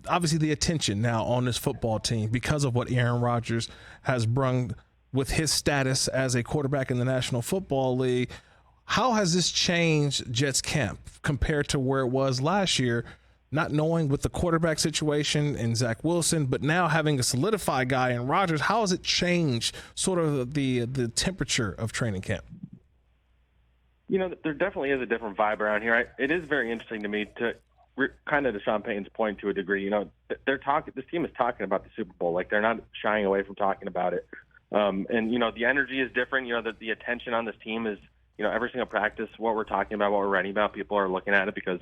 obviously the attention now on this football team because of what Aaron Rodgers has brung with his status as a quarterback in the National Football League. How has this changed Jets camp compared to where it was last year, not knowing with the quarterback situation and Zach Wilson, but now having a solidified guy in Rodgers? How has it changed sort of the temperature of training camp? There definitely is a different vibe around here. It is very interesting to me to kind of to Sean Payton's point to a degree. This team is talking about the Super Bowl. Like, they're not shying away from talking about it. And the energy is different. The attention on this team is, every single practice, what we're talking about, what we're writing about, people are looking at it because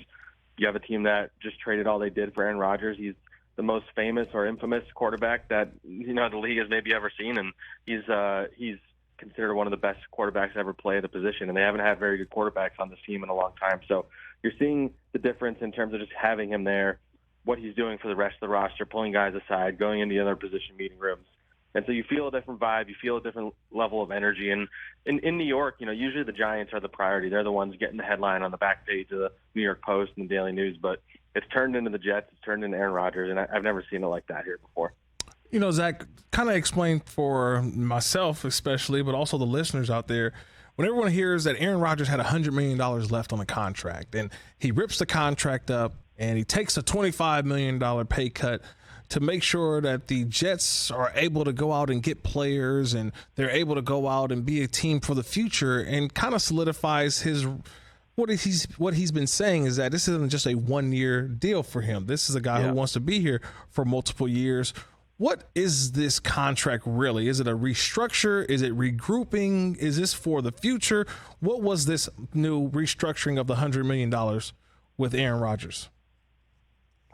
you have a team that just traded all they did for Aaron Rodgers. He's the most famous or infamous quarterback that, the league has maybe ever seen. And he's considered one of the best quarterbacks ever play the position. And they haven't had very good quarterbacks on this team in a long time. So you're seeing the difference in terms of just having him there, what he's doing for the rest of the roster, pulling guys aside, going into the other position meeting rooms. And so you feel a different vibe, you feel a different level of energy. And in New York, usually the Giants are the priority. They're the ones getting the headline on the back page of the New York Post and the Daily News. But it's turned into the Jets, it's turned into Aaron Rodgers, and I've never seen it like that here before. Zach, kind of explain for myself especially, but also the listeners out there, when everyone hears that Aaron Rodgers had $100 million left on the contract, and he rips the contract up and he takes a $25 million pay cut to make sure that the Jets are able to go out and get players and they're able to go out and be a team for the future, and kind of solidifies what he's been saying is that this isn't just a 1-year deal for him. This is a guy who wants to be here for multiple years. What is this contract really? Is it a restructure? Is it regrouping? Is this for the future? What was this new restructuring of the $100 million with Aaron Rodgers?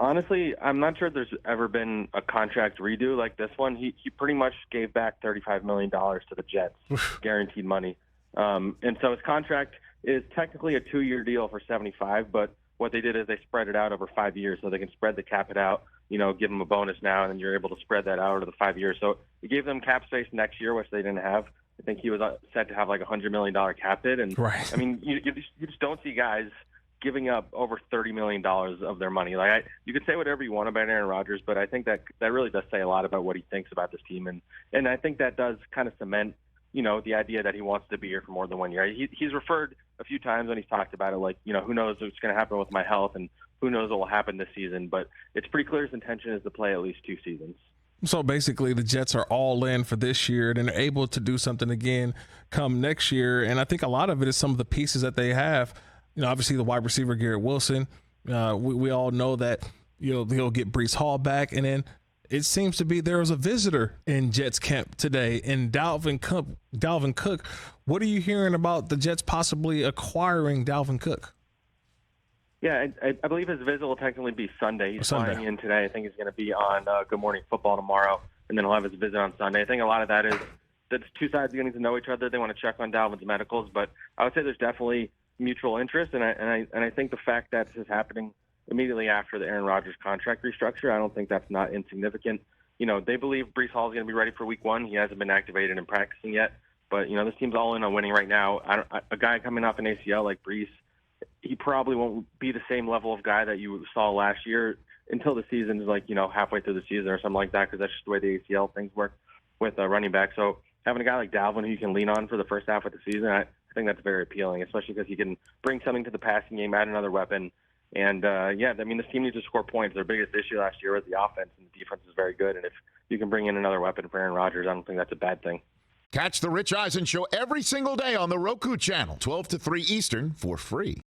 Honestly, I'm not sure there's ever been a contract redo like this one. He pretty much gave back $35 million to the Jets, guaranteed money. And so his contract is technically a 2-year deal for $75, but what they did is they spread it out over 5 years so they can spread the cap it out, give them a bonus now, and then you're able to spread that out over the 5 years. So it gave them cap space next year, which they didn't have. I think he was set to have like a $100 million cap hit. And right. I mean, you just don't see guys giving up over $30 million of their money. Like, you could say whatever you want about Aaron Rodgers, but I think that really does say a lot about what he thinks about this team. And I think that does kind of cement, the idea that he wants to be here for more than 1 year. He's referred a few times when he's talked about it, like, who knows what's going to happen with my health and who knows what will happen this season. But it's pretty clear his intention is to play at least 2 seasons. So basically the Jets are all in for this year and they're able to do something again come next year. And I think a lot of it is some of the pieces that they have. Obviously the wide receiver, Garrett Wilson, we all know that, he'll get Breece Hall back. And then it seems to be there was a visitor in Jets camp today in Dalvin Cook. What are you hearing about the Jets possibly acquiring Dalvin Cook? Yeah, I believe his visit will technically be Sunday. He's flying in today. I think he's going to be on Good Morning Football tomorrow, and then he'll have his visit on Sunday. I think a lot of that is that two sides getting to know each other. They want to check on Dalvin's medicals, but I would say there's definitely mutual interest, and I think the fact that this is happening immediately after the Aaron Rodgers contract restructure, I don't think that's not insignificant. They believe Breece Hall is going to be ready for Week 1. He hasn't been activated and practicing yet, but this team's all in on winning right now. A guy coming off an ACL like Breece, he probably won't be the same level of guy that you saw last year until the season is halfway through the season or something like that, because that's just the way the ACL things work with a running back. So having a guy like Dalvin who you can lean on for the first half of the season, I think that's very appealing, especially because he can bring something to the passing game, add another weapon. And, this team needs to score points. Their biggest issue last year was the offense, and the defense is very good. And if you can bring in another weapon for Aaron Rodgers, I don't think that's a bad thing. Catch the Rich Eisen Show every single day on the Roku channel, 12 to 3 Eastern, for free.